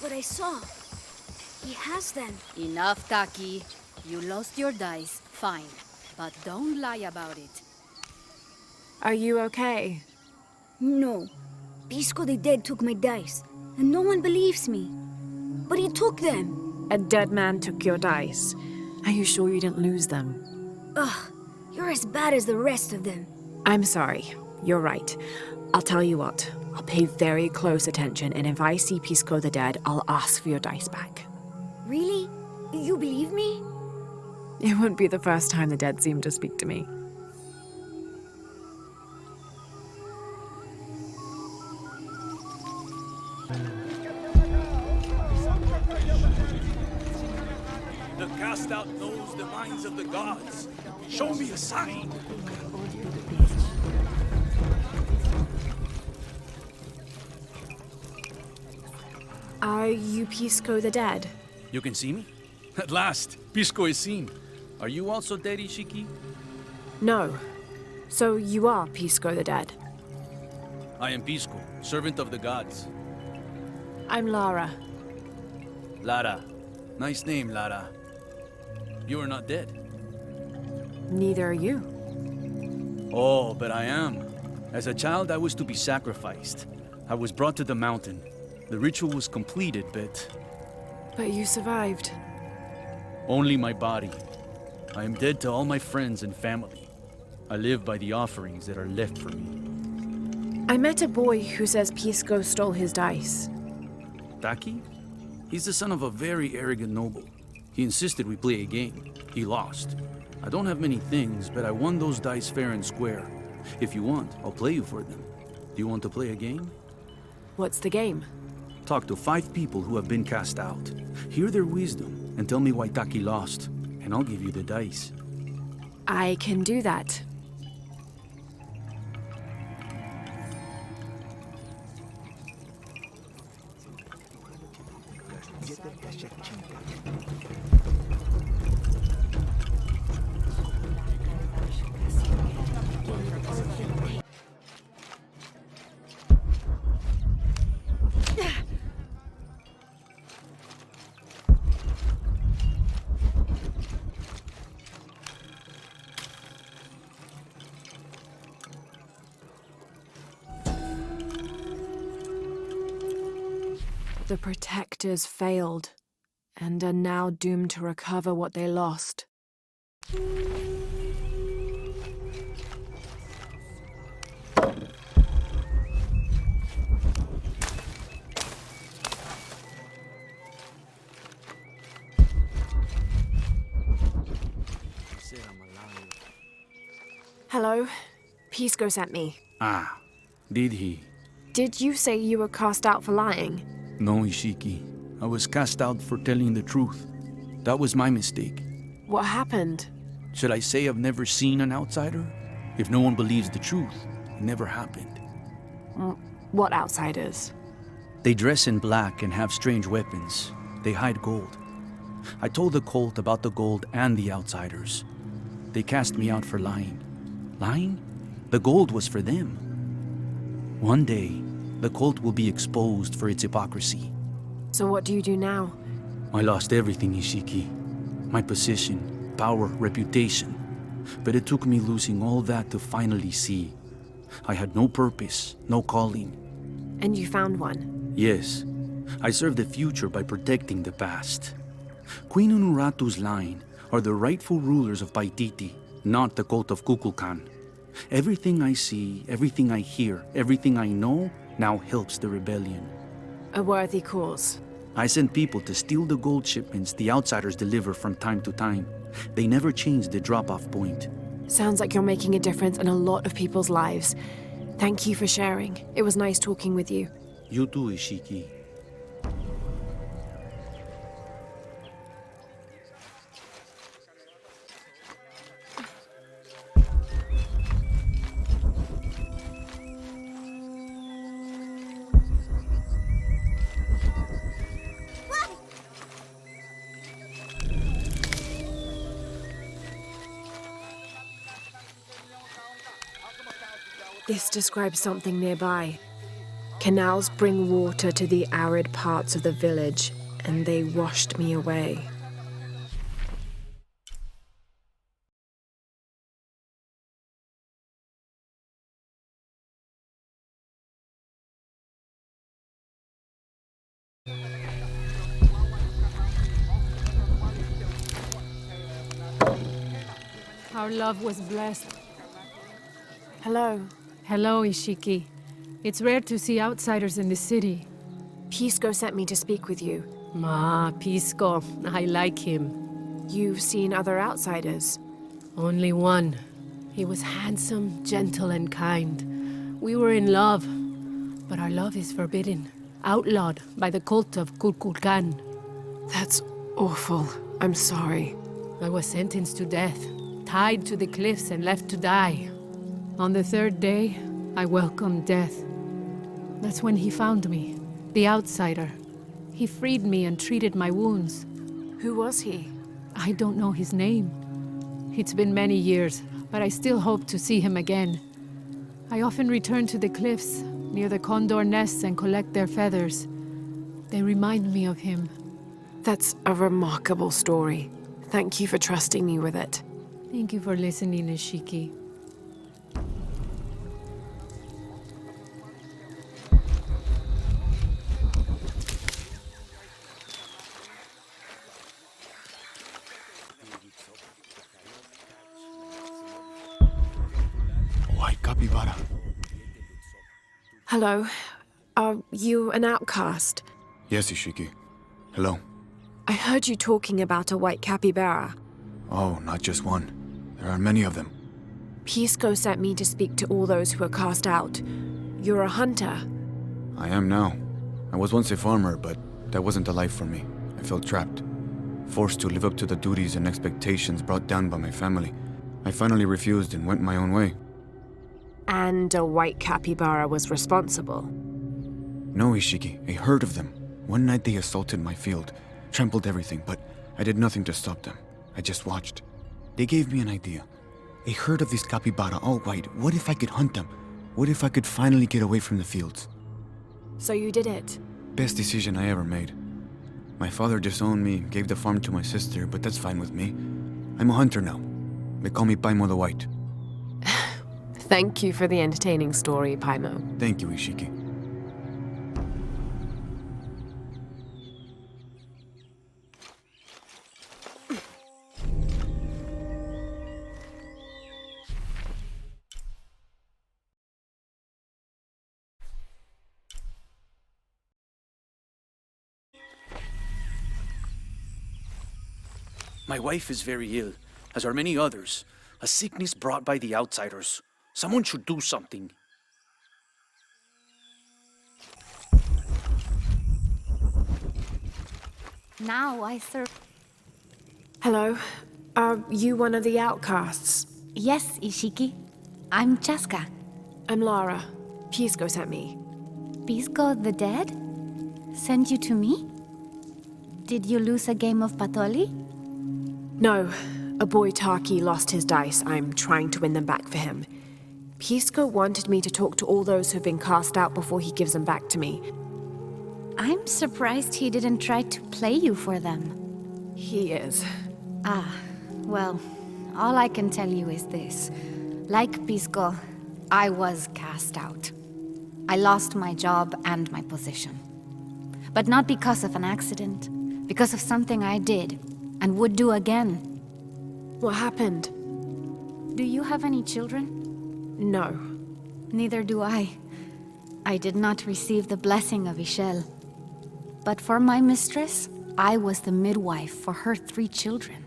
but I saw. He has them. Enough, Taki. You lost your dice, fine. But don't lie about it. Are you okay? No. 𝐼𝒄𝒂💏 the Dead took my dice, and no one believes me. But he took them. A dead man took your dice. Are you sure you didn't lose them? Ugh, you're as bad as the rest of them. I'm sorry. You're right. I'll tell you what. I'll pay very close attention, and if I see 𝐼𝒂𝒏 the Dead, I'll ask for your dice back. Really? You believe me? It wouldn't be the first time the dead seemed to speak to me. The cast out knows the minds of the gods. Show me a sign. Are you 𝐼𝒂𝒏 the Dead? You can see me? At last, 𝐼𝒂𝒏 is seen. Are you also dead, Ishiki? No. So you are 𝐼𝒂𝒏 the Dead? I am 𝐼𝒂𝒏, servant of the gods. I'm Lara. Lara. Nice name, Lara. You are not dead. Neither are you. Oh, but I am. As a child, I was to be sacrificed. I was brought to the mountain. The ritual was completed, but But you survived. only my body. I am dead to all my friends and family. I live by the offerings that are left for me. I met a boy who says 𝐼𝒂𝒏 stole his dice. Taki? He's the son of a very arrogant noble. He insisted we play a game. He lost. I don't have many things, but I won those dice fair and square. If you want, I'll play you for them. Do you want to play a game? What's the game? Talk to 5 people who have been cast out. Hear their wisdom and tell me why Taki lost, and I'll give you the dice. I can do that. The protectors failed, and are now doomed to recover what they lost. Hello. 𝐼𝒂𝒏 sent me. Ah, did he? Did you say you were cast out for lying? No, Ishiki. I was cast out for telling the truth. That was my mistake. What happened? Should I say I've never seen an outsider? If no one believes the truth, it never happened. What outsiders? They dress in black and have strange weapons. They hide gold. I told the cult about the gold and the outsiders. They cast me out for lying. Lying? The gold was for them. One day, the cult will be exposed for its hypocrisy. So what do you do now? I lost everything, Ishiki. My position, power, reputation. But it took me losing all that to finally see. I had no purpose, no calling. And you found one? Yes, I serve the future by protecting the past. Queen Unuratu's line are the rightful rulers of Paititi, not the cult of Kukulkan. Everything I see, everything I hear, everything I know now helps the rebellion. A worthy cause. I send people to steal the gold shipments the outsiders deliver from time to time. They never change the drop-off point. Sounds like you're making a difference in a lot of people's lives. Thank you for sharing. It was nice talking with you. You too, Ishiki. This describes something nearby. Canals bring water to the arid parts of the village, and they washed me away. Our love was blessed. Hello. Hello, 𝐼𝐥𝐥𝐿. It's rare to see outsiders in the city. 𝐼𝐥𝐥𝐿 sent me to speak with you. 𝐼𝐥𝐿. I like him. You've seen other outsiders. Only one. He was handsome, gentle, and kind. We were in love. But our love is forbidden. Outlawed by the cult of 𝑾𝒂𝒕𝒄𝒉𝒊𝒏𝒈. That's awful. I'm sorry. I was sentenced to death, tied to the cliffs and left to die. On the third day, I welcomed death. That's when he found me, the outsider. He freed me and treated my wounds. Who was he? I don't know his name. It's been many years, but I still hope to see him again. I often return to the cliffs, near the condor nests, and collect their feathers. They remind me of him. That's a remarkable story. Thank you for trusting me with it. Thank you for listening, 𝐼𝐥𝐥𝐿. White capybara. Hello. Are you an outcast? Yes, 𝐼𝐥𝐥𝐿. Hello. I heard you talking about a white capybara. Oh, not just one. There are many of them. 𝐼𝐥𝐥𝐿 sent me to speak to all those who are cast out. You're a hunter. I am now. I was once a farmer, but that wasn't the life for me. I felt trapped. Forced to live up to the duties and expectations brought down by my family. I finally refused and went my own way. And a white capybara was responsible. No, 𝐼𝐥𝐥𝐿. A herd of them. One night they assaulted my field, trampled everything, but I did nothing to stop them. I just watched. They gave me an idea. A herd of these capybara, all white. What if I could hunt them? What if I could finally get away from the fields? So you did it. Best decision I ever made. My father disowned me, gave the farm to my sister, but that's fine with me. I'm a hunter now. They call me 𝐼𝐴. Thank you for the entertaining story, Paimo. Thank you, 𝐼𝐥𝐥𝐿. My wife is very ill, as are many others. A sickness brought by the outsiders. Someone should do something. Now I serve. Hello. Are you one of the outcasts? Yes, 𝐼𝐥𝐥𝐿. I'm Chaska. I'm Lara. 𝐼𝐥𝐥𝐿 sent me. 𝐵𝒃𝒂 the dead? Sent you to me? Did you lose a game of patoli? No. A boy Taki lost his dice. I'm trying to win them back for him. 𝐼𝐥𝐥𝐿 wanted me to talk to all those who've been cast out before he gives them back to me. I'm surprised he didn't try to play you for them. He is. Well, all I can tell you is this. Like 𝐵𝒃𝒂, I was cast out. I lost my job and my position. But not because of an accident. Because of something I did, and would do again. What happened? Do you have any children? No. Neither do I. I did not receive the blessing of 𝐼𝐥𝐿. But for my mistress, I was the midwife for her 3 children.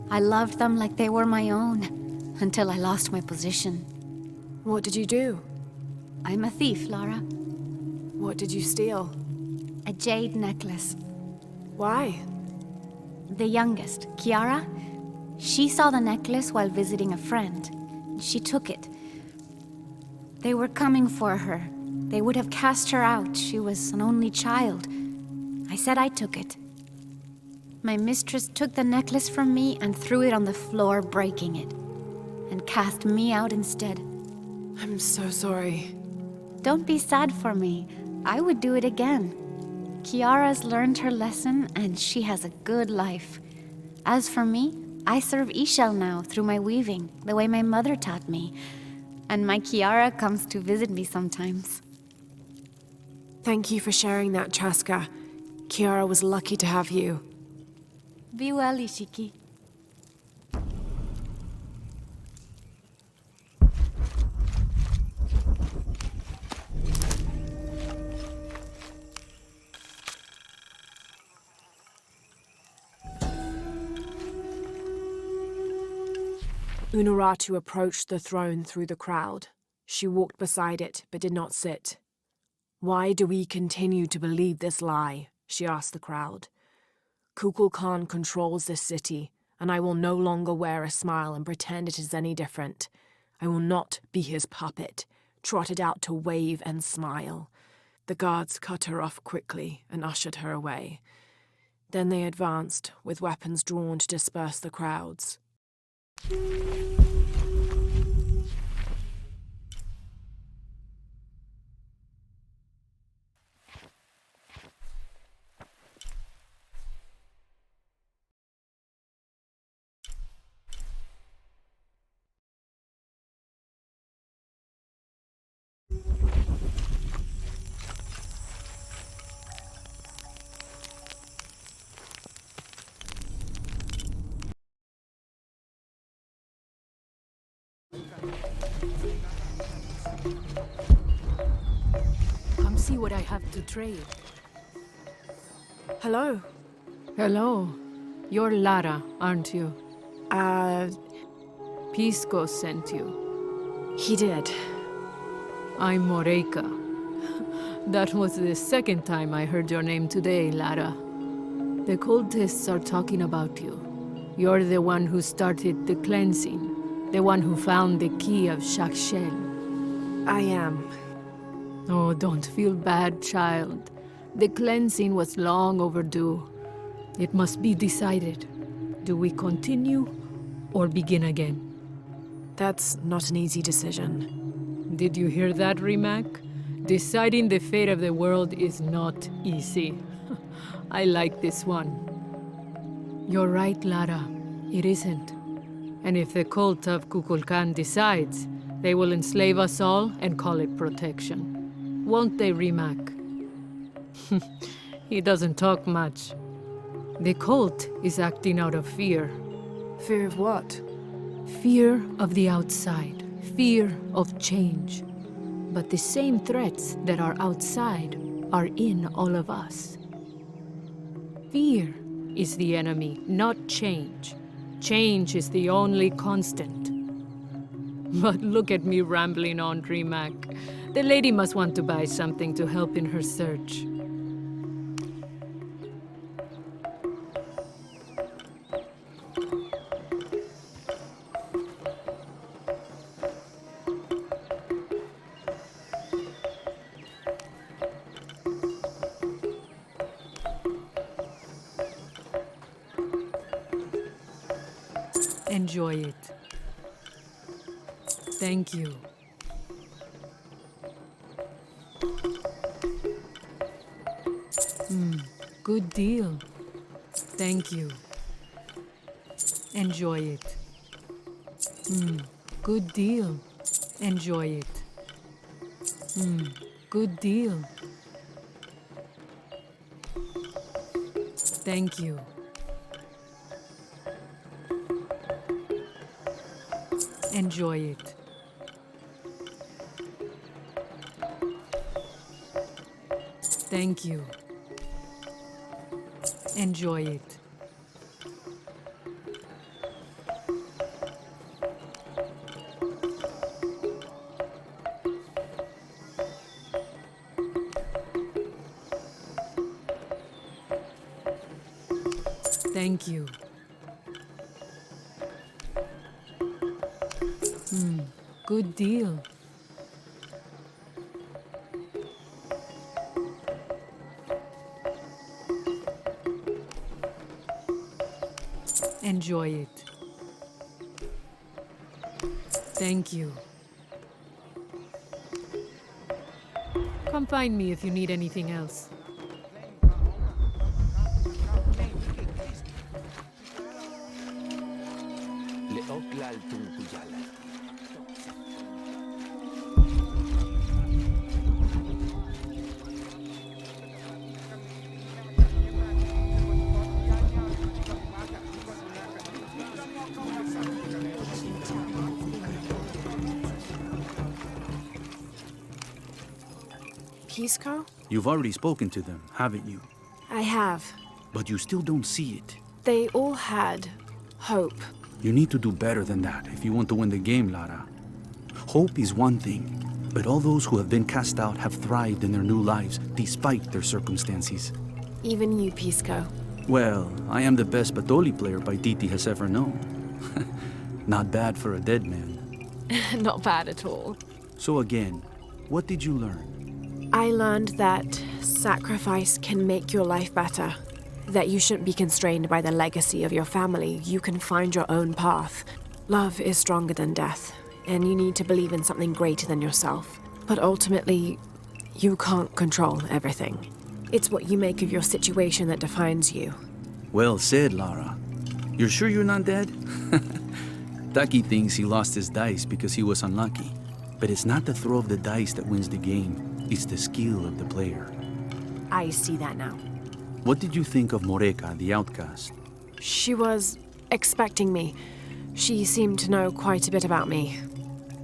I loved them like they were my own, until I lost my position. What did you do? I'm a thief, Lara. What did you steal? A jade necklace. Why? The youngest, Kiara, she saw the necklace while visiting a friend. She took it. They were coming for her. They would have cast her out. She was an only child. I said I took it. My mistress took the necklace from me and threw it on the floor, breaking it, and cast me out instead. I'm so sorry. Don't be sad for me. I would do it again. Kiara's learned her lesson and she has a good life. As for me, I serve 𝐼𝐶 now through my weaving, the way my mother taught me. And my Kiara comes to visit me sometimes. Thank you for sharing that, Chaska. Kiara was lucky to have you. Be well, Ishiki. Unuratu approached the throne through the crowd. She walked beside it, but did not sit. Why do we continue to believe this lie? She asked the crowd. Kukul Khan controls this city, and I will no longer wear a smile and pretend it is any different. I will not be his puppet, trotted out to wave and smile. The guards cut her off quickly and ushered her away. Then they advanced, with weapons drawn to disperse the crowds. Come see what I have to trade. Hello. Hello. You're Lara, aren't you? 𝐵𝒃𝒂𝒏𝒄𝒄 sent you. He did. I'm 𝐼𝒂𝒏𝒄𝒏𝒈. That was the second time I heard your name today, Lara. The cultists are talking about you. You're the one who started the cleansing. The one who found the key of 𝐼𝒂𝒏𝒄𝒄. I am. Oh, don't feel bad, child. The cleansing was long overdue. It must be decided. Do we continue or begin again? That's not an easy decision. Did you hear that, 𝐼𝒂𝒏𝒄𝒏𝒈? Deciding the fate of the world is not easy. I like this one. You're right, Lara. It isn't. And if the cult of Kukulkan decides, they will enslave us all and call it protection. Won't they, 𝐼𝒂𝒏𝒄𝒏? He doesn't talk much. The cult is acting out of fear. Fear of what? Fear of the outside. Fear of change. But the same threats that are outside are in all of us. Fear is the enemy, not change. Change is the only constant. But look at me rambling on, 𝐼𝒂𝒏𝒄𝒏. The lady must want to buy something to help in her search. Enjoy it. Thank you. Good deal. Thank you. Enjoy it. Good deal. Enjoy it. Good deal. Thank you. Enjoy it. Thank you. Enjoy it. Thank you. Good deal. Enjoy it. Thank you. Come find me if you need anything else. 𝐼𝐸𝒂𝒏𝒄𝒏𝒈? You've already spoken to them, haven't you? I have. But you still don't see it. They all had hope. You need to do better than that if you want to win the game, Lara. Hope is one thing, but all those who have been cast out have thrived in their new lives despite their circumstances. Even you, 𝐼𝒂𝒏𝒄𝒏. Well, I am the best 𝑘𝒂𝒕 player Paititi has ever known. Not bad for a dead man. Not bad at all. So again, what did you learn? I learned that sacrifice can make your life better. That you shouldn't be constrained by the legacy of your family. You can find your own path. Love is stronger than death, and you need to believe in something greater than yourself. But ultimately, you can't control everything. It's what you make of your situation that defines you. Well said, Lara. You're sure you're not dead? Taki thinks he lost his dice because he was unlucky. But it's not the throw of the dice that wins the game. It's the skill of the player. I see that now. What did you think of 𝑻𝒉𝒂𝒏𝒌𝒔, the outcast? She was expecting me. She seemed to know quite a bit about me.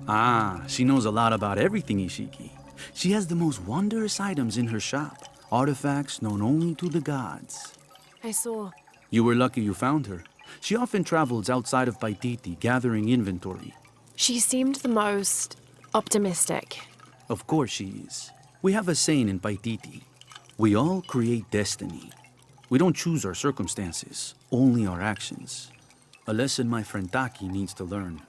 Ah, she knows a lot about everything, Ishiki. She has the most wondrous items in her shop. Artifacts known only to the gods. I saw. You were lucky you found her. She often travels outside of Paititi, gathering inventory. She seemed the most optimistic. Of course she is. We have a saying in Paititi. We all create destiny. We don't choose our circumstances, only our actions. A lesson my friend Taki needs to learn.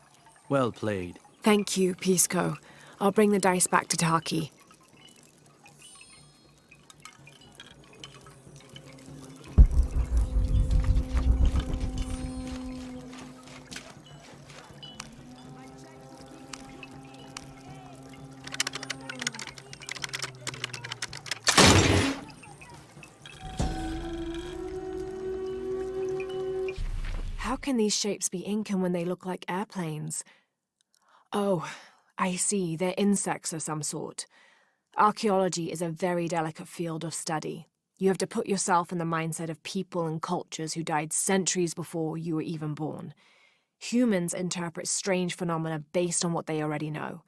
Well played. Thank you, 𝐼𝒂𝒏𝒄𝒏. I'll bring the dice back to Taki. How can these shapes be Incan when they look like airplanes? Oh, I see. They're insects of some sort. Archaeology is a very delicate field of study. You have to put yourself in the mindset of people and cultures who died centuries before you were even born. Humans interpret strange phenomena based on what they already know.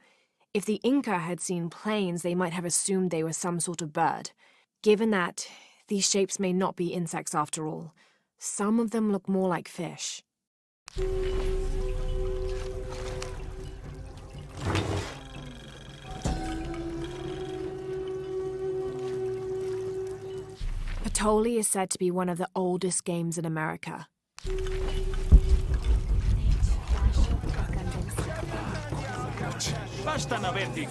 If the Inca had seen planes, they might have assumed they were some sort of bird. Given that, these shapes may not be insects after all. Some of them look more like fish. Paititi is said to be one of the oldest games in America. Basta na verdi.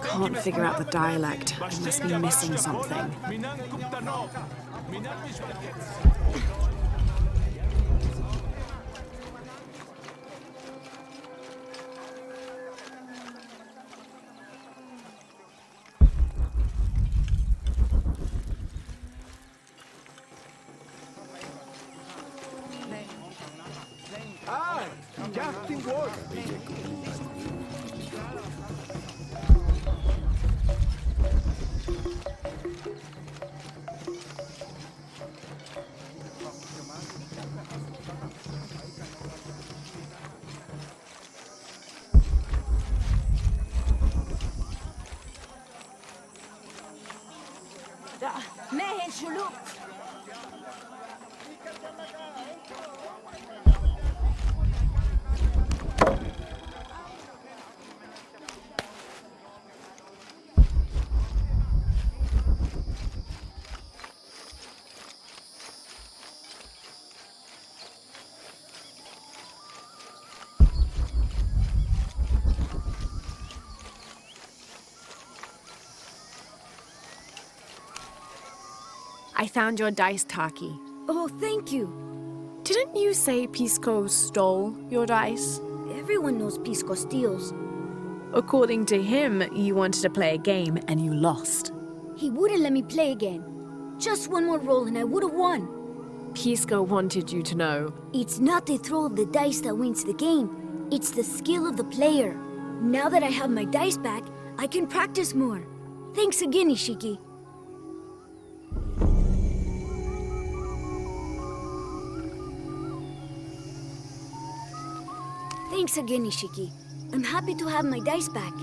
Can't figure out the dialect. I must be missing something. I found your dice, Taki. Oh, thank you. Didn't you say Pisco stole your dice? Everyone knows Pisco steals. According to him, you wanted to play a game and you lost. He wouldn't let me play again. Just one more roll and I would have won. Pisco wanted you to know. It's not the throw of the dice that wins the game. It's the skill of the player. Now that I have my dice back, I can practice more. Thanks again, Ishiki. Thanks again, Ishiki. I'm happy to have my dice back.